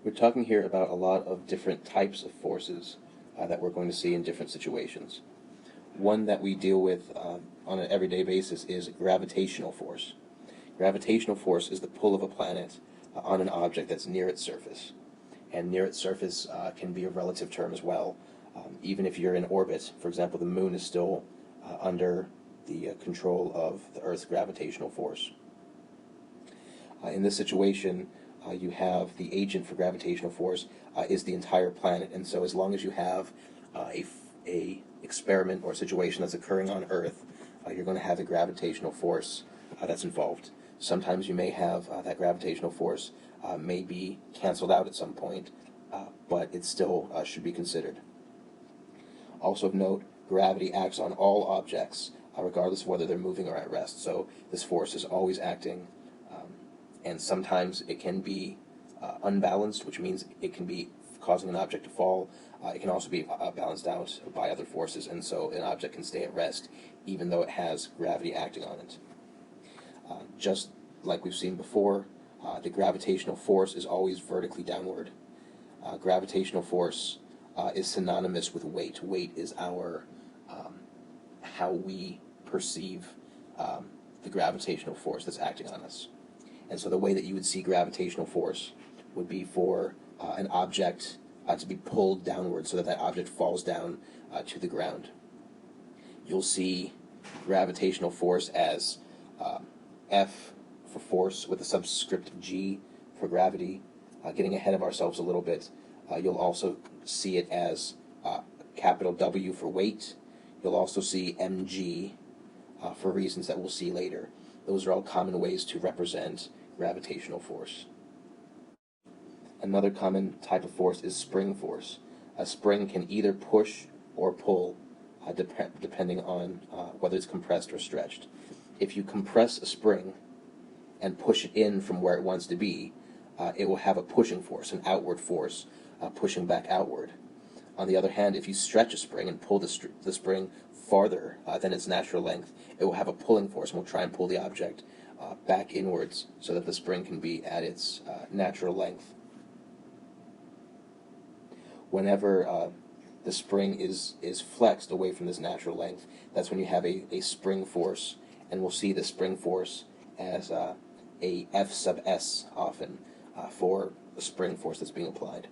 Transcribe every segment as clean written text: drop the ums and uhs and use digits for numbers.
We're talking here about a lot of different types of forces that we're going to see in different situations. One that we deal with on an everyday basis is gravitational force. Gravitational force is the pull of a planet on an object that's near its surface. And near its surface can be a relative term as well. Even if you're in orbit, for example, the moon is still under the control of the Earth's gravitational force. In this situation, you have the agent for gravitational force is the entire planet, and so as long as you have a experiment or situation that's occurring on Earth, you're going to have a gravitational force that's involved. Sometimes you may have that gravitational force may be canceled out at some point, but it still should be considered. Also of note, gravity acts on all objects, regardless of whether they're moving or at rest. So this force is always acting, and sometimes it can be unbalanced, which means it can be causing an object to fall. It can also be balanced out by other forces, and so an object can stay at rest even though it has gravity acting on it. Just like we've seen before, the gravitational force is always vertically downward. Gravitational force is synonymous with weight. Weight is our how we perceive the gravitational force that's acting on us. And so the way that you would see gravitational force would be for an object to be pulled downward so that that object falls down to the ground. You'll see gravitational force as F for force with the subscript G for gravity. Getting ahead of ourselves a little bit, you'll also see it as capital W for weight. You'll also see mg for reasons that we'll see later. Those are all common ways to represent gravitational force. Another common type of force is spring force. A spring can either push or pull, depending on whether it's compressed or stretched. If you compress a spring and push it in from where it wants to be, it will have a pushing force, an outward force, pushing back outward. On the other hand, if you stretch a spring and pull the spring farther than its natural length, it will have a pulling force and will try and pull the object back inwards so that the spring can be at its natural length. Whenever the spring is flexed away from this natural length, that's when you have a spring force, and we'll see the spring force as a F sub S often for the spring force that's being applied.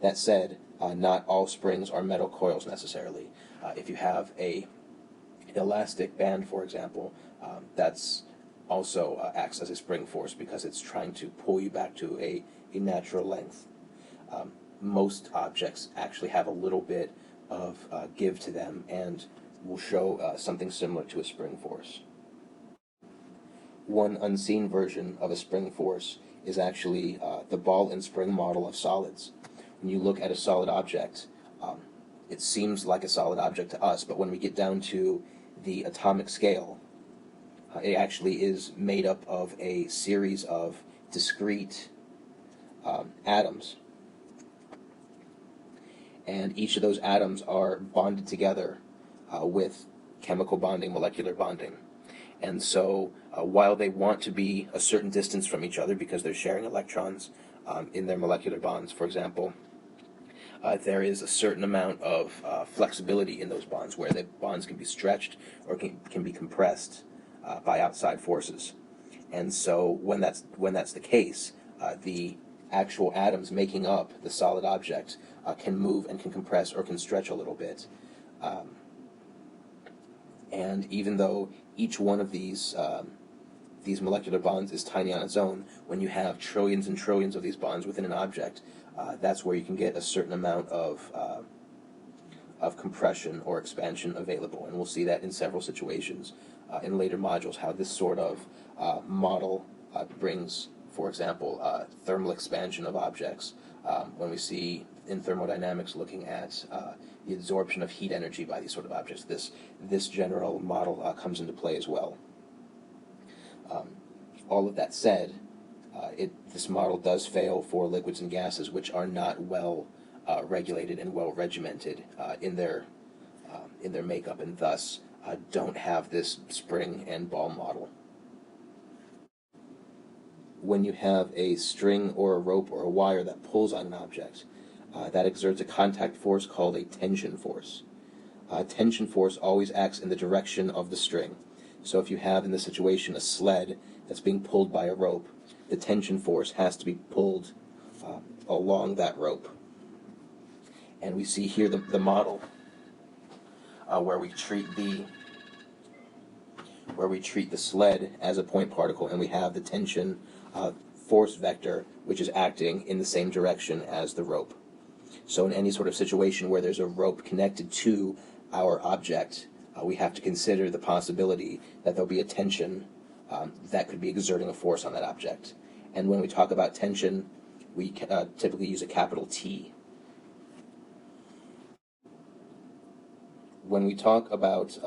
That said, not all springs are metal coils necessarily. If you have an elastic band, for example, that's also acts as a spring force because it's trying to pull you back to a natural length. Most objects actually have a little bit of give to them and will show something similar to a spring force. One unseen version of a spring force is actually the ball and spring model of solids. When you look at a solid object, it seems like a solid object to us, but when we get down to the atomic scale, it actually is made up of a series of discrete atoms. And each of those atoms are bonded together with chemical bonding, molecular bonding. And so while they want to be a certain distance from each other because they're sharing electrons in their molecular bonds, for example, there is a certain amount of flexibility in those bonds where the bonds can be stretched or can be compressed by outside forces. And so when that's the case, the actual atoms making up the solid object can move and can compress or can stretch a little bit. And even though each one of these molecular bonds is tiny on its own, when you have trillions and trillions of these bonds within an object, that's where you can get a certain amount of compression or expansion available. And we'll see that in several situations in later modules, how this sort of model brings, for example, thermal expansion of objects. When we see in thermodynamics looking at the absorption of heat energy by these sort of objects, this general model comes into play as well. All of that said, this model does fail for liquids and gases which are not well regulated and well regimented in their makeup, and thus don't have this spring and ball model. when you have a string or a rope or a wire that pulls on an object, that exerts a contact force called a tension force. Tension force always acts in the direction of the string. So if you have in this situation a sled that's being pulled by a rope, the tension force has to be pulled along that rope. And we see here the model where we treat the sled as a point particle, and we have the tension force vector, which is acting in the same direction as the rope. So in any sort of situation where there's a rope connected to our object, we have to consider the possibility that there'll be a tension that could be exerting a force on that object. And when we talk about tension, we typically use a capital T. When we talk about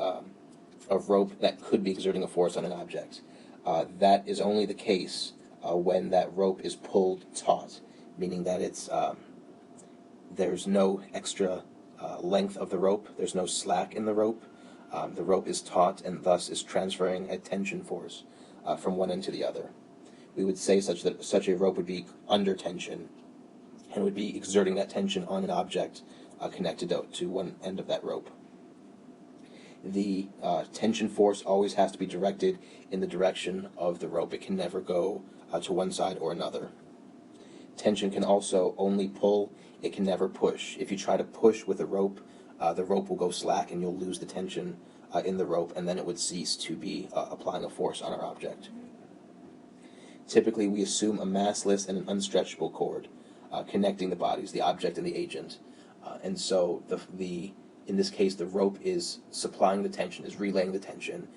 a rope that could be exerting a force on an object, that is only the case when that rope is pulled taut, meaning that there's no extra length of the rope, there's no slack in the rope. The rope is taut and thus is transferring a tension force from one end to the other. We would say such a rope would be under tension and would be exerting that tension on an object connected to one end of that rope. The tension force always has to be directed in the direction of the rope. It can never go to one side or another. Tension can also only pull, it can never push. If you try to push with a rope, the rope will go slack and you'll lose the tension in the rope, and then it would cease to be applying a force on our object. Typically, we assume a massless and an unstretchable cord connecting the bodies, the object and the agent. And so in this case, the rope is supplying the tension, is relaying the tension,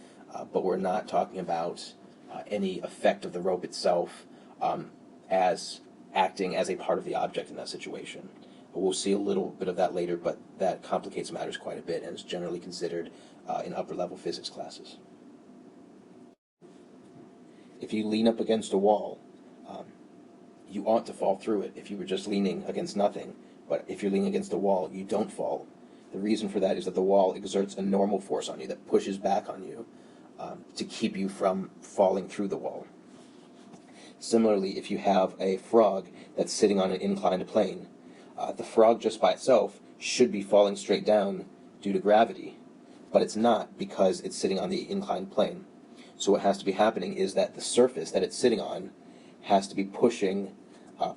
but we're not talking about any effect of the rope itself as acting as a part of the object in that situation. We'll see a little bit of that later, but that complicates matters quite a bit and is generally considered in upper-level physics classes. If you lean up against a wall, you ought to fall through it if you were just leaning against nothing, but if you're leaning against a wall, you don't fall. The reason for that is that the wall exerts a normal force on you that pushes back on you to keep you from falling through the wall. Similarly, if you have a frog that's sitting on an inclined plane, the frog just by itself should be falling straight down due to gravity, but it's not because it's sitting on the inclined plane. So what has to be happening is that the surface that it's sitting on has to be pushing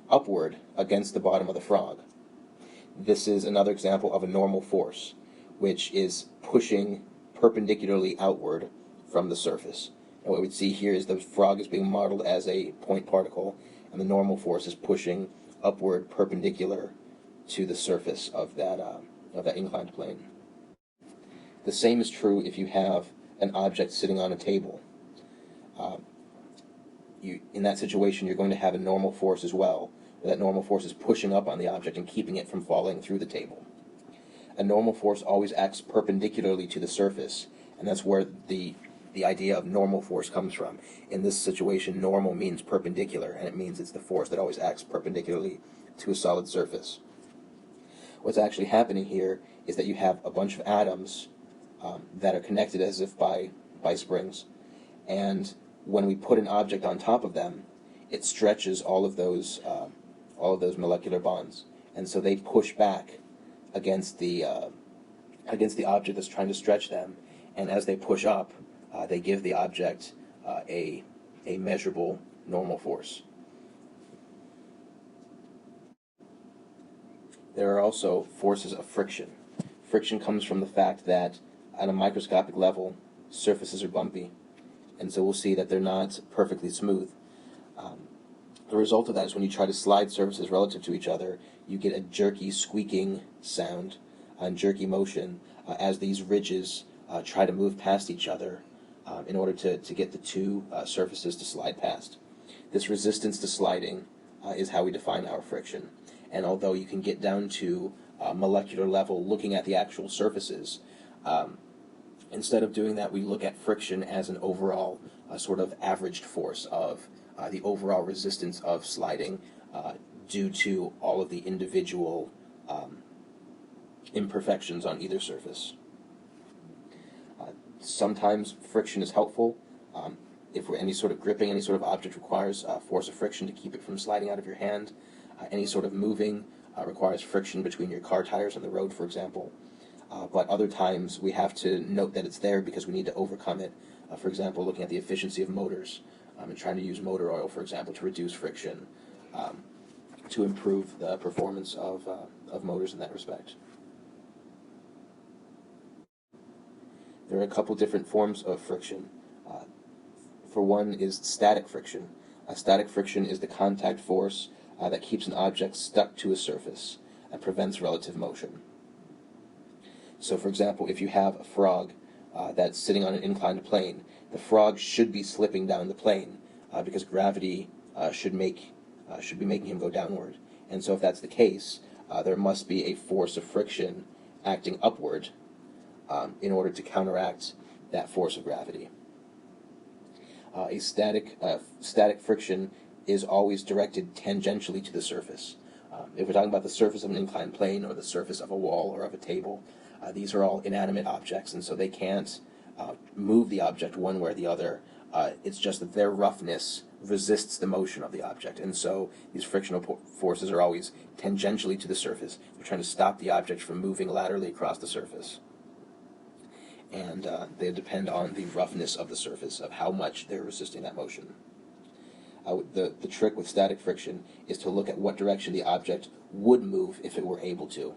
upward against the bottom of the frog. This is another example of a normal force, which is pushing perpendicularly outward from the surface. And what we'd see here is the frog is being modeled as a point particle, and the normal force is pushing upward perpendicular to the surface of that inclined plane. The same is true if you have an object sitting on a table. In that situation, you're going to have a normal force as well. That normal force is pushing up on the object and keeping it from falling through the table. A normal force always acts perpendicularly to the surface, and that's where the idea of normal force comes from. In this situation, normal means perpendicular, and it means it's the force that always acts perpendicularly to a solid surface. What's actually happening here is that you have a bunch of atoms that are connected as if by springs, and when we put an object on top of them, it stretches all of those molecular bonds, and so they push back against the object that's trying to stretch them, and as they push up, they give the object a measurable normal force. There are also forces of friction. Friction comes from the fact that at a microscopic level, surfaces are bumpy, and so we'll see that they're not perfectly smooth. The result of that is when you try to slide surfaces relative to each other, you get a jerky, squeaking sound and jerky motion as these ridges try to move past each other in order to get the two surfaces to slide past. This resistance to sliding is how we define our friction. And although you can get down to molecular level looking at the actual surfaces, instead of doing that, we look at friction as an overall sort of averaged force of the overall resistance of sliding due to all of the individual imperfections on either surface. Sometimes friction is helpful. If we're any sort of gripping, any sort of object requires force of friction to keep it from sliding out of your hand. Any sort of moving requires friction between your car tires on the road, for example. But other times we have to note that it's there because we need to overcome it. For example, looking at the efficiency of motors and trying to use motor oil, for example, to reduce friction, to improve the performance of motors in that respect. There are a couple different forms of friction. For one is static friction. Static friction is the contact force that keeps an object stuck to a surface and prevents relative motion. So, for example, if you have a frog that's sitting on an inclined plane, the frog should be slipping down the plane because gravity should be making him go downward. And so if that's the case, there must be a force of friction acting upward in order to counteract that force of gravity. A static friction is always directed tangentially to the surface. If we're talking about the surface of an inclined plane or the surface of a wall or of a table, these are all inanimate objects, and so they can't move the object one way or the other. It's just that their roughness resists the motion of the object, and so these frictional forces are always tangentially to the surface. They're trying to stop the object from moving laterally across the surface. And they depend on the roughness of the surface, of how much they're resisting that motion. The trick with static friction is to look at what direction the object would move if it were able to.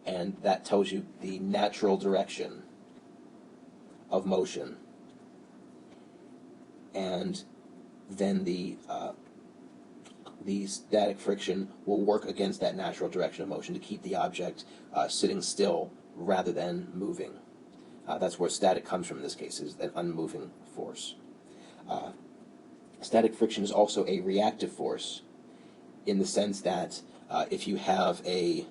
And that tells you the natural direction of motion. And then the static friction will work against that natural direction of motion to keep the object sitting still rather than moving. That's where static comes from in this case, is an unmoving force. Static friction is also a reactive force in the sense that if you have a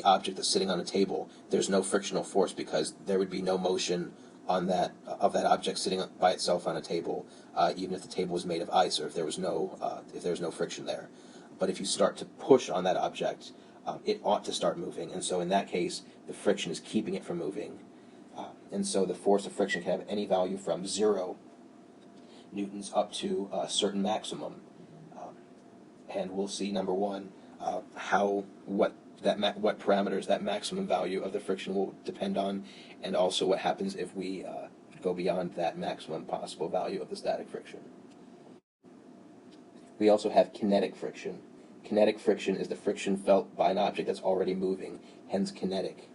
object that's sitting on a table, there's no frictional force because there would be no motion on that object sitting by itself on a table, even if the table was made of ice or if there was no friction there. But if you start to push on that object, it ought to start moving, and so in that case, the friction is keeping it from moving. And so the force of friction can have any value from 0 newtons up to a certain maximum. And we'll see, number one, what parameters that maximum value of the friction will depend on, and also what happens if we go beyond that maximum possible value of the static friction. We also have kinetic friction. Kinetic friction is the friction felt by an object that's already moving, hence kinetic.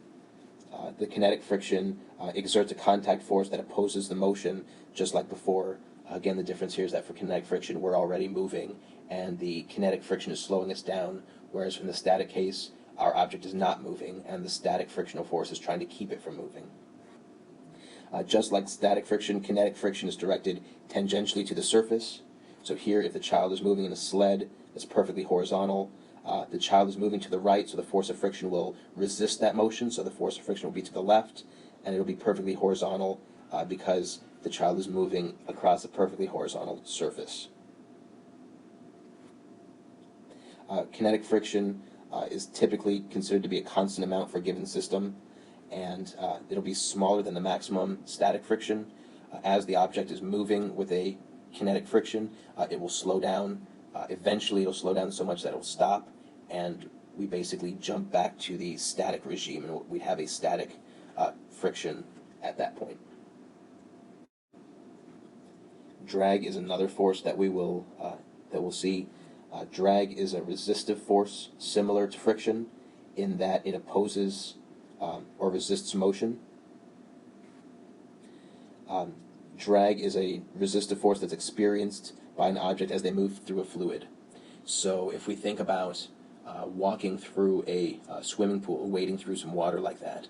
The kinetic friction exerts a contact force that opposes the motion, just like before. Again, the difference here is that for kinetic friction, we're already moving, and the kinetic friction is slowing us down, whereas in the static case, our object is not moving, and the static frictional force is trying to keep it from moving. Just like static friction, kinetic friction is directed tangentially to the surface. So here, if the child is moving in a sled that's perfectly horizontal, the child is moving to the right, so the force of friction will resist that motion, so the force of friction will be to the left, and it'll be perfectly horizontal because the child is moving across a perfectly horizontal surface. Kinetic friction is typically considered to be a constant amount for a given system, and it'll be smaller than the maximum static friction. As the object is moving with a kinetic friction, it will slow down. Eventually it'll slow down so much that it'll stop, and we basically jump back to the static regime, and we have a static friction at that point. Drag is another force that we'll see. Drag is a resistive force similar to friction in that it opposes or resists motion. Drag is a resistive force that's experienced by an object as they move through a fluid. So if we think about walking through a swimming pool, wading through some water like that,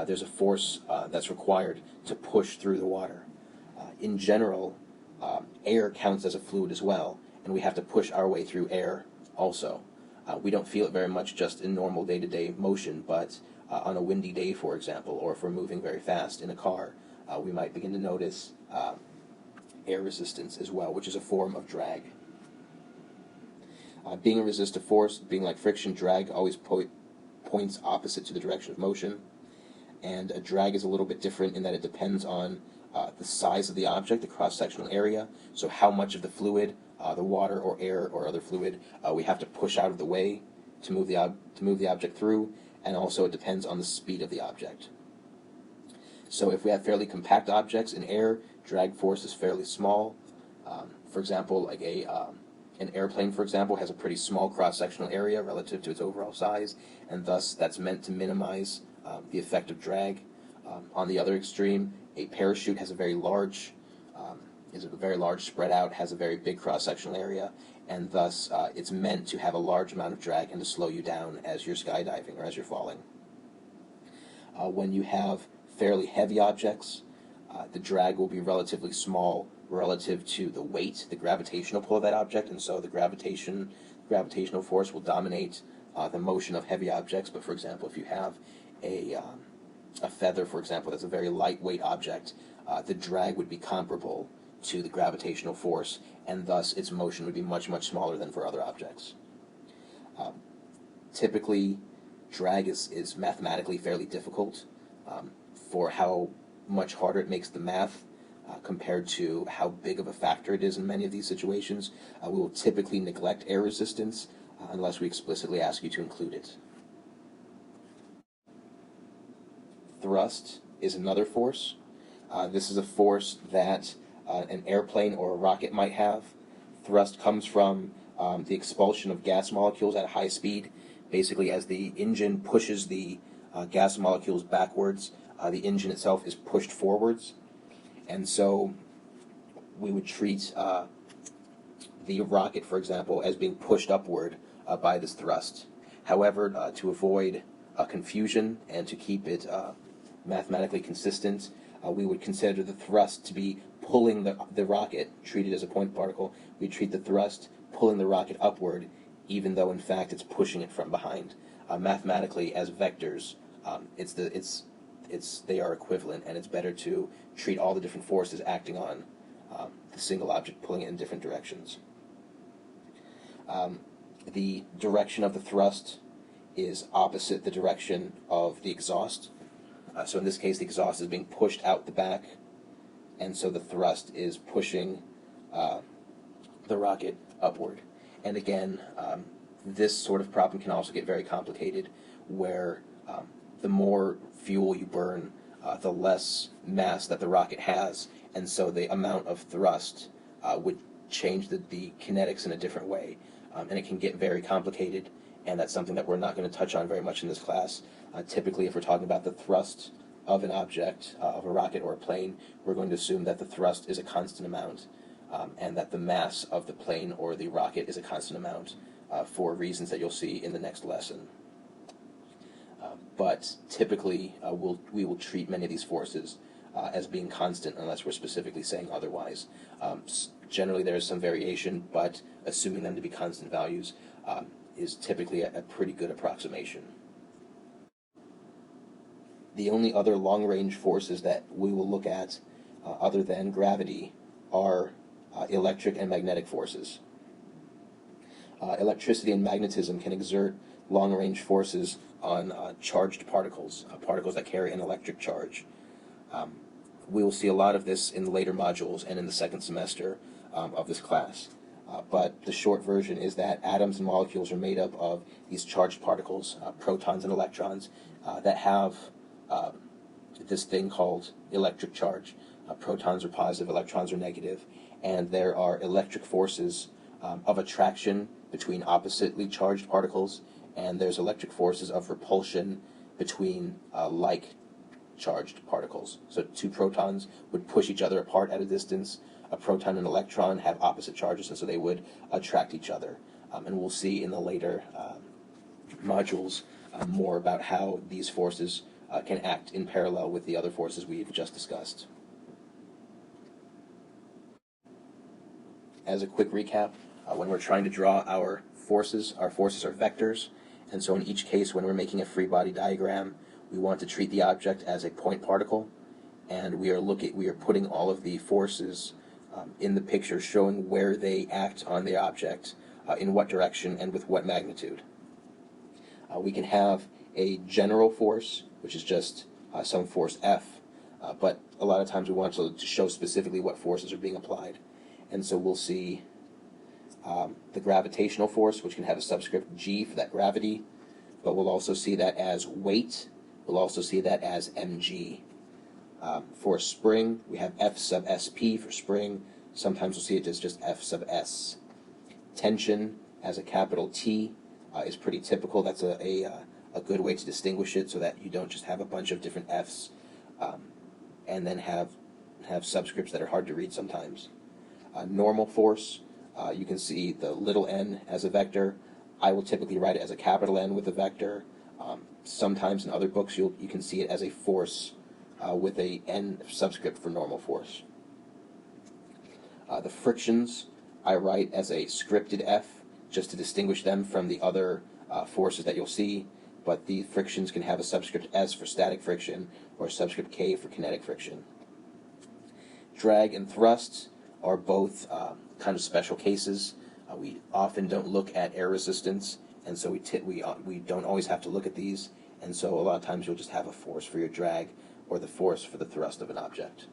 there's a force that's required to push through the water. In general, air counts as a fluid as well, and we have to push our way through air also. We don't feel it very much just in normal day-to-day motion, but on a windy day, for example, or if we're moving very fast in a car, we might begin to notice air resistance as well, which is a form of drag. Being a resistive force, being like friction, drag always points opposite to the direction of motion, and a drag is a little bit different in that it depends on the size of the object, the cross-sectional area, so how much of the fluid, the water or air or other fluid, we have to push out of the way to move the object through, and also it depends on the speed of the object. So if we have fairly compact objects in air, drag force is fairly small. For example, like an airplane, for example, has a pretty small cross-sectional area relative to its overall size, and thus that's meant to minimize the effect of drag. On the other extreme, a parachute has a very large, spread out, has a very big cross-sectional area, and thus it's meant to have a large amount of drag and to slow you down as you're skydiving or as you're falling. When you have fairly heavy objects, the drag will be relatively small relative to the weight, the gravitational pull of that object, and so the gravitational force will dominate the motion of heavy objects. But for example, if you have a feather, for example, that's a very lightweight object, the drag would be comparable to the gravitational force, and thus its motion would be much, much smaller than for other objects. Typically, drag is mathematically fairly difficult for how much harder it makes the math compared to how big of a factor it is in many of these situations. We will typically neglect air resistance unless we explicitly ask you to include it. Thrust is another force. This is a force that an airplane or a rocket might have. Thrust comes from the expulsion of gas molecules at high speed. Basically, as the engine pushes the gas molecules backwards, the engine itself is pushed forwards. And so we would treat the rocket, for example, as being pushed upward by this thrust. However, to avoid confusion and to keep it mathematically consistent, we would consider the thrust to be pulling the rocket, treated as a point particle. We treat the thrust pulling the rocket upward, even though in fact it's pushing it from behind. Mathematically, as vectors, they are equivalent, and it's better to treat all the different forces acting on the single object, pulling it in different directions. The direction of the thrust is opposite the direction of the exhaust. So in this case, the exhaust is being pushed out the back, and so the thrust is pushing the rocket upward. And again, this sort of problem can also get very complicated, where the more fuel you burn, the less mass that the rocket has, and so the amount of thrust would change the kinetics in a different way. And it can get very complicated, and that's something that we're not going to touch on very much in this class. Typically, if we're talking about the thrust of an object, of a rocket or a plane, we're going to assume that the thrust is a constant amount, and that the mass of the plane or the rocket is a constant amount for reasons that you'll see in the next lesson. But typically, we will treat many of these forces as being constant unless we're specifically saying otherwise. Generally, there is some variation, but assuming them to be constant values is typically a pretty good approximation. The only other long-range forces that we will look at, other than gravity, are electric and magnetic forces. Electricity and magnetism can exert long-range forces on charged particles, particles that carry an electric charge. We will see a lot of this in the later modules and in the second semester of this class. But the short version is that atoms and molecules are made up of these charged particles, protons and electrons, that have this thing called electric charge. Protons are positive, electrons are negative, and there are electric forces of attraction between oppositely charged particles, and there's electric forces of repulsion between like charged particles. So two protons would push each other apart at a distance. A proton and electron have opposite charges, and so they would attract each other. And we'll see in the later modules more about how these forces can act in parallel with the other forces we've just discussed. As a quick recap, when we're trying to draw our forces are vectors, and so in each case when we're making a free body diagram, we want to treat the object as a point particle, and we are putting all of the forces in the picture showing where they act on the object, in what direction and with what magnitude. We can have a general force, which is just some force F, but a lot of times we want to show specifically what forces are being applied. And so we'll see the gravitational force, which can have a subscript g for that gravity, but we'll also see that as weight. We'll also see that as mg. For spring, we have F sub sp for spring. Sometimes we'll see it as just F sub s. Tension as a capital T is pretty typical. That's a good way to distinguish it, so that you don't just have a bunch of different Fs and then have subscripts that are hard to read sometimes. Normal force, you can see the little n as a vector. I will typically write it as a capital N with a vector. Sometimes in other books you can see it as a force with a n subscript for normal force. The frictions I write as a scripted F, just to distinguish them from the other forces that you'll see, but the frictions can have a subscript S for static friction or a subscript K for kinetic friction. Drag and thrust are both kind of special cases. We often don't look at air resistance, and so we don't always have to look at these, and so a lot of times you'll just have a force for your drag or the force for the thrust of an object.